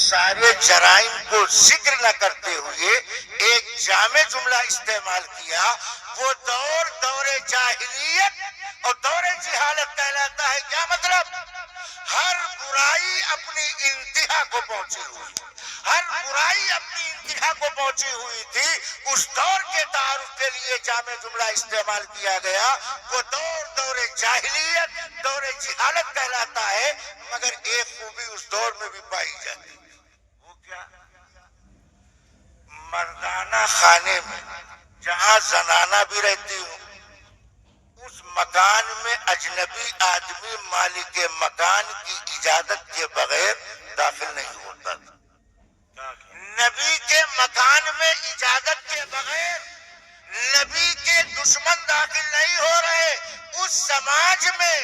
सारे जराइम को जिक्र न करते हुए एक जामे जुमला इस्तेमाल किया, वो दौरे जाहिलियत और दौरे जिहालत कहलाता है। क्या मतलब? हर बुराई अपनी इंतहा को पहुंची हुई, हर बुराई अपनी इंतहा को पहुंची हुई थी। उस दौर के तारुफ के लिए जामे जुमला इस्तेमाल किया गया। वो दौरे जाहिलियत, दौरे जिहालत कहलाता है। मगर एक खूबी उस दौर में भी पाई जाती, वो क्या? मर्दाना खाने में जहां जनाना भी रहती हूँ, उस मकान में अजनबी आदमी मालिक मकान की इजाजत के बगैर दाखिल नहीं होता था। नबी के मकान में इजाजत के बगैर नबी के दुश्मन दाखिल नहीं हो रहे। उस समाज में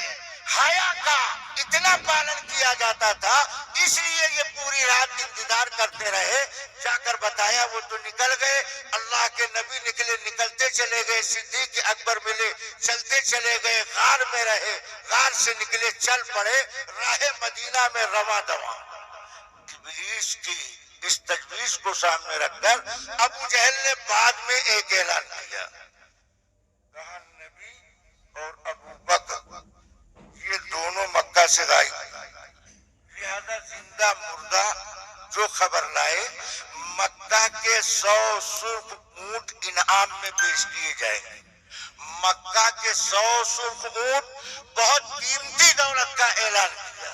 हया का इतना पालन किया जाता था, इसलिए ये पूरी रात इंतजार करते रहे। जाकर बताया, वो तो निकल गए, अल्लाह के नबी निकले, निकलते चले गए। सिद्दीक अकबर मिले, चलते चले गए। गार में रहे, गार से निकले, चल पड़े राह मदीना में रवा दवा। इब्लीस की इस तजवीज को सामने रखकर अबू जहल ने बाद में एक ऐलान किया, कहा नबी और अबू बकर ये दोनों मक्का से गायब, लिहाजा जिंदा मुर्दा जो खबर लाए मक्का के 100 सुर्ख ऊंट इनाम में पेश किए जाएंगे। मक्का के 100 सुर्ख ऊंट बहुत कीमती दौलत का ऐलान किया।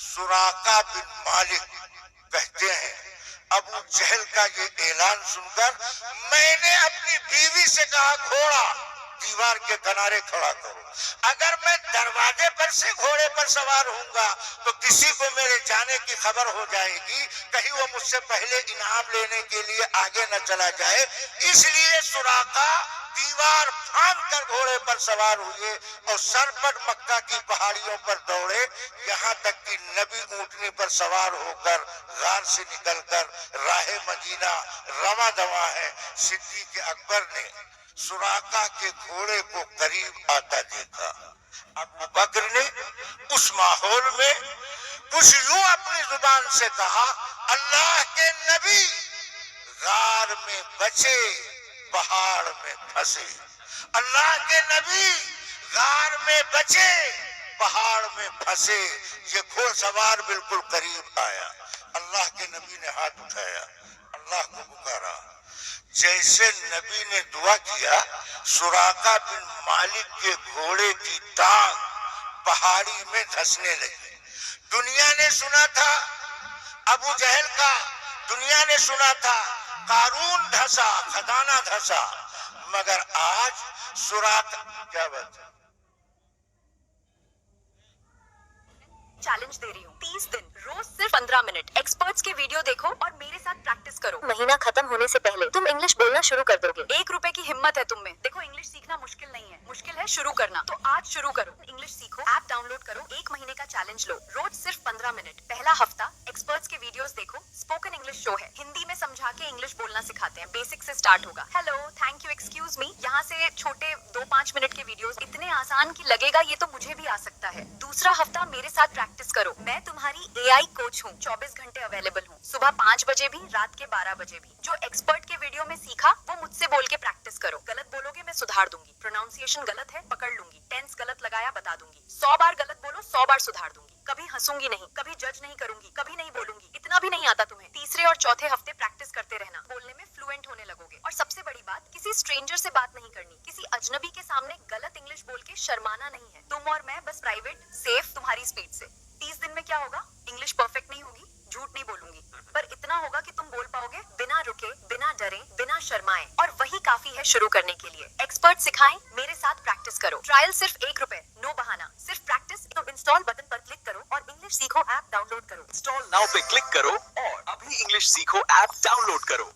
सुराका बिन मालिक कहते हैं, अबू जहल का ये ऐलान सुनकर मैंने अपनी बीवी से कहा, घोड़ा दीवार के किनारे खड़ा करो। अगर मैं दरवाजे पर से घोड़े पर सवार होऊंगा तो किसी को मेरे जाने की खबर हो जाएगी, कहीं वो मुझसे पहले इनाम लेने के लिए आगे न चला जाए। इसलिए सुराका दीवार फांद कर घोड़े पर सवार हुए और सरपट मक्का की पहाड़ियों पर दौड़े, यहाँ तक कि नबी ऊंटने पर सवार होकर गार से निकलकर राह मदीना रवा दवा है। सिद्दीक अकबर ने सुराका के घोड़े को करीब आता देखा। अबू बकर ने उस माहौल में कुछ यूं अपनी जुबान से कहा, अल्लाह के नबी गार में बचे पहाड़ में फंसे। अल्लाह के नबी गार में बचे पहाड़ में फंसे। ये घोड़सवार बिल्कुल करीब आया। अल्लाह के नबी ने हाथ उठाया, अल्लाह को पुकारा। जैसे नबी ने दुआ किया, सुराका बिन मालिक के घोड़े की टांग पहाड़ी में धंसने लगी। दुनिया ने सुना था अबू जहल का, दुनिया ने सुना था कारून धंसा, खजाना धंसा, मगर आज सुराका क्या बात है? चैलेंज दे रही हूँ, 30 दिन रोज सिर्फ 15 मिनट एक्सपर्ट्स के वीडियो देखो और मेरे साथ प्रैक्टिस करो। महीना खत्म होने से पहले तुम इंग्लिश बोलना शुरू कर दोगे। 1 रुपए की हिम्मत है तुम में। देखो, इंग्लिश सीखना मुश्किल नहीं है, मुश्किल है शुरू करना। तो आज शुरू करो, इंग्लिश सीखो, ऐप डाउनलोड करो, 1 महीने का चैलेंज लो, रोज सिर्फ 15 मिनट। पहला हफ्ता एक्सपर्ट्स के वीडियोस देखो, स्पोकन इंग्लिश शो है, हिंदी में समझा के इंग्लिश बोलना सिखाते हैं, बेसिक से स्टार्ट होगा। Hello, thank you, excuse me, यहाँ से छोटे 2-5 मिनट के वीडियोस इतने आसान की लगेगा ये तो मुझे भी आ सकता है। दूसरा हफ्ता मेरे साथ प्रैक्टिस करो, मैं तुम्हारी एआई कोच हूँ, 24 घंटे अवेलेबल हूँ, सुबह 5 बजे भी, रात के 12 बजे भी। जो एक्सपर्ट के वीडियो में सीखा वो मुझसे बोल के प्रैक्टिस करो। गलत बोलोगे मैं सुधार दूंगी, प्रोनाउंसिएशन गलत है पकड़ लूंगी, टेंस गलत लगाया बता दूंगी, 100 बार गलत बोलो 100 बार सुधार दूंगी। कभी हंसूंगी नहीं, कभी जज नहीं करूंगी, कभी नहीं बोलूंगी, इतना भी नहीं आता तुम्हें। तीसरे और चौथे हफ्ते प्रैक्टिस करते रहना, बोलने में फ्लुएंट होने लगोगे। और सबसे बड़ी बात, किसी स्ट्रेंजर से बात नहीं करनी, किसी अजनबी के सामने गलत इंग्लिश बोल के शर्माना नहीं है। तुम और मैं बस प्राइवेट, सेफ, तुम्हारी स्पीड से। 30 दिन में क्या होगा? इंग्लिश परफेक्ट नहीं होगी, झूठ नहीं बोलूंगी, पर इतना होगा कि तुम बोल पाओगे बिना रुके, बिना डरे, बिना शर्माए, और वही काफी है शुरू करने के लिए। एक्सपर्ट सिखाएं, मेरे साथ प्रैक्टिस करो। ट्रायल सिर्फ 1 रुपए, नो बहाना, सिर्फ प्रैक्टिस। तो इंस्टॉल बटन पर क्लिक करो और इंग्लिश सीखो ऐप डाउनलोड करो। इंस्टॉल नाउ पे क्लिक करो और अभी इंग्लिश सीखो ऐप डाउनलोड करो।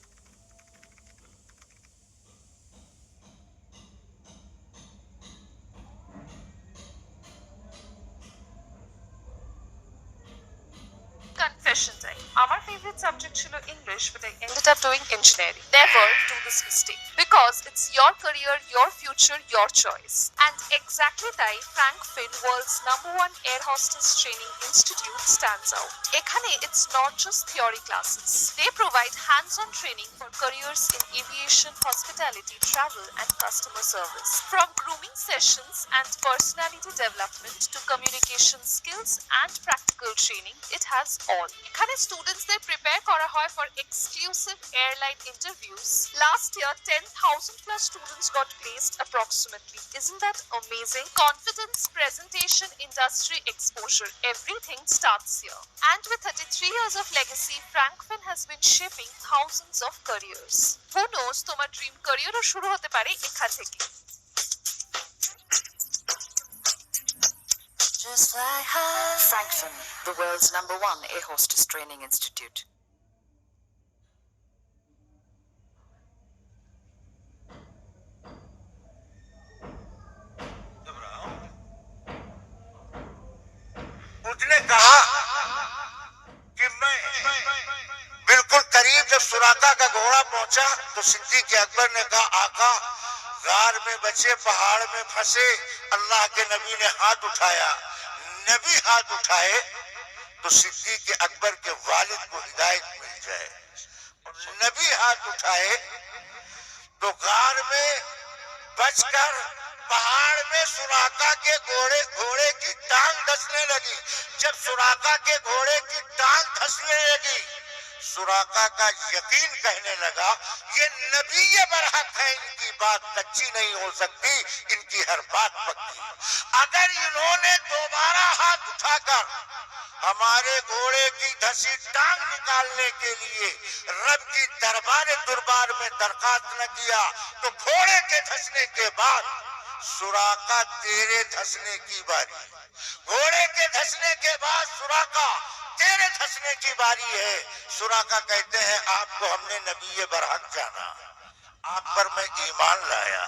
session time. Our favorite subject chilo English, but I ended up doing engineering. Never do this mistake because it's your career, your future, your choice. And exactly তাই Frank Finn, world's #1 air hostess training institute, stands out. এখানে it's not just theory classes. They provide hands-on training for careers in aviation, hospitality, travel, and customer service. From grooming sessions and personality development to communication skills and practical training, it has all. এখানে স্টুডেন্টসদের prepare করা হয় for exclusive airline interviews. Last year, 10,000 plus students got placed approximately. Isn't that amazing? Confidence, presentation, industry exposure, everything starts here. And with 33 years of legacy, Frank Finn has been shaping thousands of careers. Who knows, তোমার dream career ও শুরু হতে পারে এখান থেকে। Just fly high. Frank Finn, the world's #1 air hostess training institute. उसने कहा कि मैं बिल्कुल करीब जब सुराका का घोड़ा पहुंचा तो सिद्दीक अकबर ने कहा, आका गार में बचे, पहाड़ में फंसे, अल्लाह के नबी ने हाथ उठाया। नबी हाथ उठाए तो सिद्दीक अकबर के वालिद को हिदायत मिल जाए, और नबी हाथ उठाए तो गार में बचकर पहाड़ में सुराका के घोड़े की टांग धंसने लगी। जब सुराका के घोड़े की टांग धंसने लगी, सुराका का यकीन कहने लगा, ये नबी बरहक है, इनकी बात कच्ची नहीं हो सकती, इनकी हर बात पक्की। अगर इन्होंने दोबारा हाथ उठाकर हमारे घोड़े की धंसी टांग निकालने के लिए रब की दरबार में दरखास्त न किया तो घोड़े के धंसने के बाद सुराका तेरे धंसने की बारी, घोड़े के धंसने के बाद सुराका तेरे धंसने की बारी है। सुराका कहते हैं, आपको हमने नबी बरहक जाना, आप पर मैं ईमान लाया,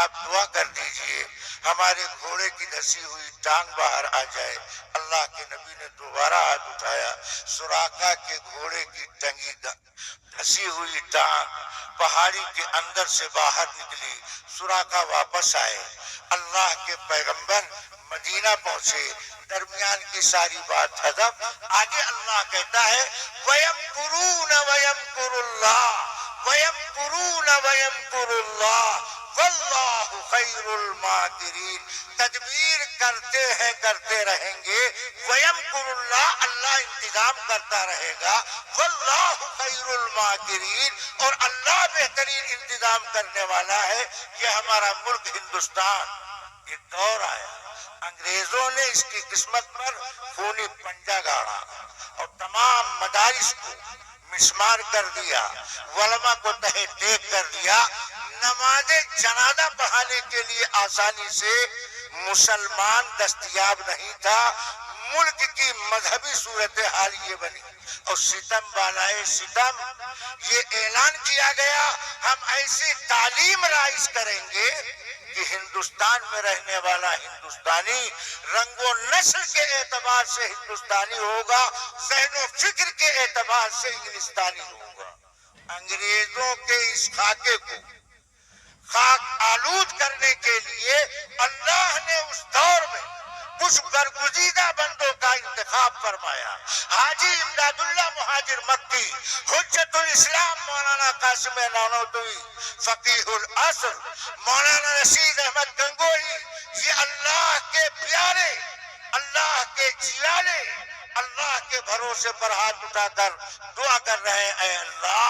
आप दुआ कर दीजिए हमारे घोड़े की धंसी हुई टांग बाहर आ जाए। अल्लाह के नबी ने दोबारा हाथ उठाया, सुराका के घोड़े की टंगी धंसी हुई टांग पहाड़ी के अंदर से बाहर निकली। सुराका वापस आए, अल्लाह के पैगंबर मदीना पहुंचे, दरमियान की सारी बात खत्म। आगे अल्लाह कहता है, वयमकुरून वयमकुरुल्लाह वयमकुरून वयमकुरुल्लाह वल्लाहु खैरुल माकिरीन। तदबीर करते रहेंगे, वयमकुरुल्लाह, अल्लाह इंतजाम करता रहेगा, वल्लाहु खैरुल माकिरीन, और अल्लाह बेहतरीन इंतजाम करने वाला है। ये हमारा मुल्क हिंदुस्तान, एक दौर आया, अंग्रेजों ने इसकी किस्मत पर खूनी पंजा गाड़ा और तमाम मदारिस को मिस्मार कर दिया, वलमा को तहे टेक कर दिया। नमाज़े जनाजा पढ़ाने के लिए आसानी से मुसलमान दस्तयाब नहीं था। मुल्क की मजहबी सूरत हाल ये बनी, और सितम वालाए सितम, ये ऐलान किया गया, हम ऐसी तालीम राइज करेंगे कि हिंदुस्तान में रहने वाला हिंदुस्तानी रंगो नस्ल के एतबार से हिंदुस्तानी होगा, ज़हनो फिक्र के एतबार से इंग्लिस्तानी होगा। अंग्रेजों के इस खाके को खाक आलूद करने के लिए अल्लाह ने उस दौर में कुछ बरगुजीदा बंदों का इंतखाब फरमाया। हाजी इमदादुल्लाह मुहाजिर मक्की, हुज्जतुल इस्लाम मौलाना कासिम नानोतवी, फकीहुल असर मौलाना रशीद अहमद गंगोही, ये अल्लाह के प्यारे, अल्लाह के जियाले, अल्लाह के भरोसे पर हाथ उठाकर दुआ कर रहे हैं, ऐ अल्लाह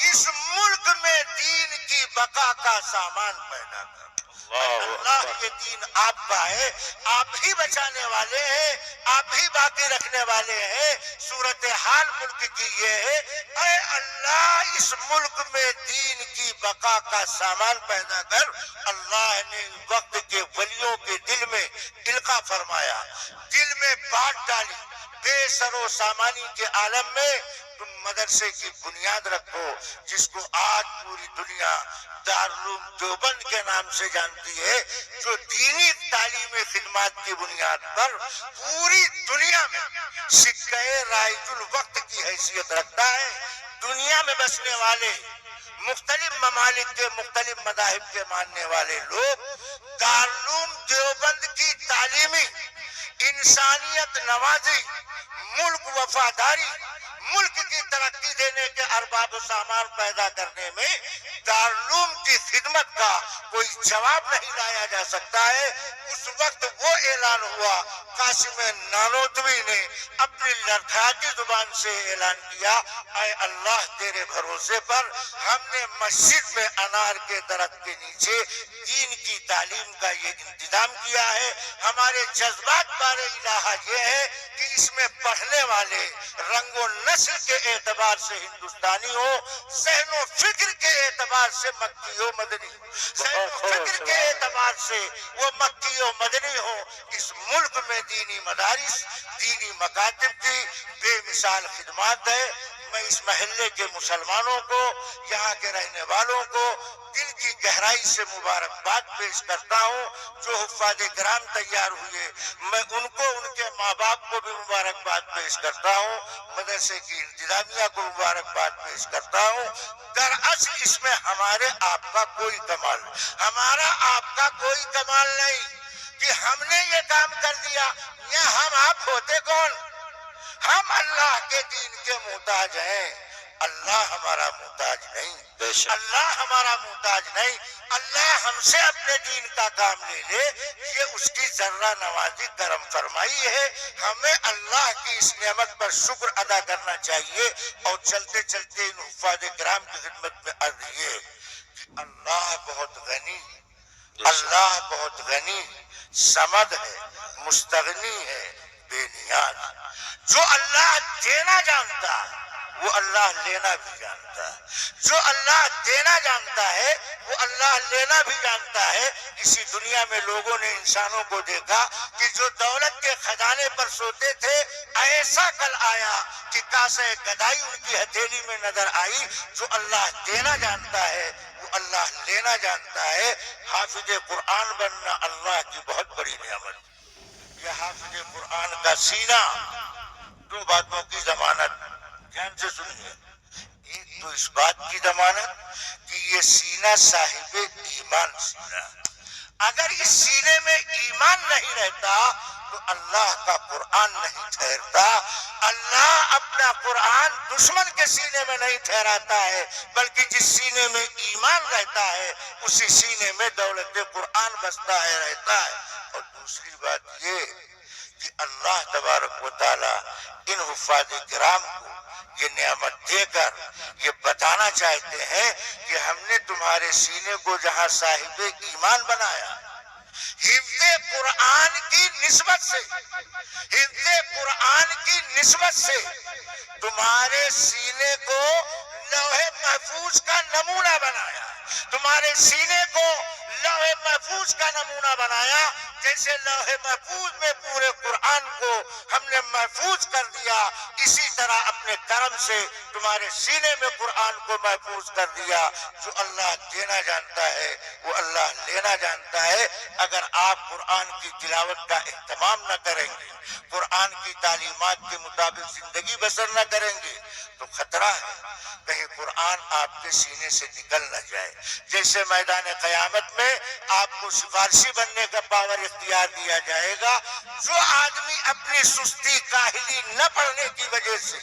इस मुल्क में दीन की बका का सामान पैदा कर। अल्लाह, ये दीन आपका है, आप ही बचाने वाले हैं, आप ही बाकी रखने वाले हैं। सूरत हाल मुल्क की ये है, ऐ अल्लाह इस मुल्क में दीन की बका का सामान पैदा कर। अल्लाह ने वक्त के वलियों के दिल में इल्का फरमाया, दिल में बात डाली, बेसरो सामानी के आलम में تم مدرسے کی بنیاد رکھو جس کو آج پوری دنیا دارالعلوم دیوبند کے نام سے جانتی ہے، جو دینی تعلیم خدمات کی بنیاد پر پوری دنیا میں سکہ رائج الوقت کی حیثیت رکھتا ہے۔ دنیا میں بسنے والے مختلف ممالک کے مختلف مذاہب کے ماننے والے لوگ دارالعلوم دیوبند کی تعلیمی، انسانیت نوازی، ملک وفاداری، ملک کی ترقی دینے کے ارباب و سامان پیدا کرنے میں دارالعلوم کی خدمت کا کوئی جواب نہیں لایا جا سکتا ہے۔ اس وقت وہ اعلان ہوا، قاسم نانوتوی نے اپنی لڑکھڑاتی زبان سے اعلان کیا، اے اللہ تیرے بھروسے پر ہم نے مسجد میں انار کے درخت کے نیچے دین کی تعلیم کا یہ انتظام کیا ہے۔ ہمارے جذبات بار الہ یہ ہے کہ اس میں پڑھنے والے رنگ و نسل کے اعتبار سے ہندوستانی ہو، ذہن و فکر کے اعتبار سے مکی و مدنی ہو، ذہن و فکر کے اعتبار سے وہ مکی و مدنی ہو۔ اس ملک میں دینی مدارس، دینی مکاتب کی بے مثال خدمات ہے۔ میں اس محلے کے مسلمانوں کو، یہاں کے رہنے والوں کو دل کی گہرائی سے مبارکباد پیش کرتا ہوں۔ جو حفاظ کرام تیار ہوئے، میں ان کو، ان کے ماں باپ کو بھی مبارکباد پیش کرتا ہوں، مدرسے کی انتظامیہ کو مبارکباد پیش کرتا ہوں۔ دراصل اس میں ہمارے آپ کا کوئی کمال، ہمارا آپ کا کوئی کمال نہیں کہ ہم نے یہ کام کر دیا، یا ہم آپ ہوتے کون؟ ہم اللہ کے دین کے محتاج ہیں، اللہ ہمارا محتاج نہیں، اللہ ہمارا محتاج نہیں۔ اللہ ہم سے اپنے دین کا کام لے لے، یہ اس کی ذرہ نوازی کرم فرمائی ہے۔ ہمیں اللہ کی اس نعمت پر شکر ادا کرنا چاہیے۔ اور چلتے چلتے ان حفاظ کرام کی خدمت میں عرض یہ کہ اللہ بہت غنی، اللہ بہت غنی، صمد ہے، مستغنی ہے، بے نیاز۔ جو اللہ دینا جانتا ہے وہ اللہ لینا بھی جانتا ہے، جو اللہ دینا جانتا ہے وہ اللہ لینا بھی جانتا ہے۔ اسی دنیا میں لوگوں نے انسانوں کو دیکھا کہ جو دولت کے خزانے پر سوتے تھے، ایسا کل آیا کہ کاسہ گدائی ان کی ہتھیلی میں نظر آئی۔ جو اللہ دینا جانتا ہے وہ اللہ لینا جانتا ہے۔ حافظ قرآن بننا اللہ کی بہت بڑی نعمت۔ یہ حافظ قرآن کا سینہ دو باتوں کی ضمانت، دھیان سے سنیے۔ ایک تو اس بات کی ضمانت کہ یہ سینہ صاحب ایمان سینہ، اگر اس سینے میں ایمان نہیں رہتا تو اللہ کا قرآن نہیں ٹھہرتا۔ اللہ اپنا قرآن دشمن کے سینے میں نہیں ٹھہراتا ہے، بلکہ جس سینے میں ایمان رہتا ہے اسی سینے میں دولت قرآن بستا ہے، رہتا ہے۔ اور دوسری بات یہ کہ اللہ تبارک و تعالی ان حفاظ کرام کو یہ نعمت دے کر یہ بتانا چاہتے ہیں کہ ہم نے تمہارے سینے کو جہاں صاحب ایمان بنایا، حفظ قرآن کی نسبت سے، حفظ قرآن کی نسبت سے تمہارے سینے کو لوح محفوظ کا نمونہ بنایا، تمہارے سینے کو لوح محفوظ کا نمونہ بنایا۔ جیسے لوح محفوظ میں پورے قرآن کو ہم نے محفوظ کر دیا، اسی طرح اپنے کرم سے تمہارے سینے میں قرآن کو محفوظ کر دیا۔ جو اللہ دینا جانتا ہے وہ اللہ لینا جانتا ہے۔ اگر آپ قرآن کی تلاوت کا اہتمام نہ کریں گے، قرآن کی تعلیمات کے مطابق زندگی بسر نہ کریں گے تو خطرہ ہے کہیں قرآن آپ کے سینے سے نکل نہ جائے۔ جیسے میدان قیامت میں آپ کو سفارشی بننے کا پاور اختیار دیا جائے گا، جو آدمی اپنی سستی کاہلی نہ پڑھنے کی وجہ سے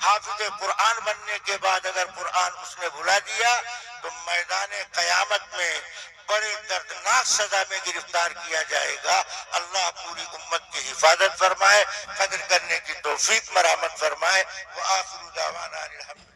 حافظ قرآن بننے کے بعد اگر قرآن اس نے بھلا دیا تو میدان قیامت میں بڑے دردناک سزا میں گرفتار کیا جائے گا۔ اللہ پوری امت کی حفاظت فرمائے، قدر کرنے کی توفیق مرحمت فرمائے۔ وآخر دعوانا الحمد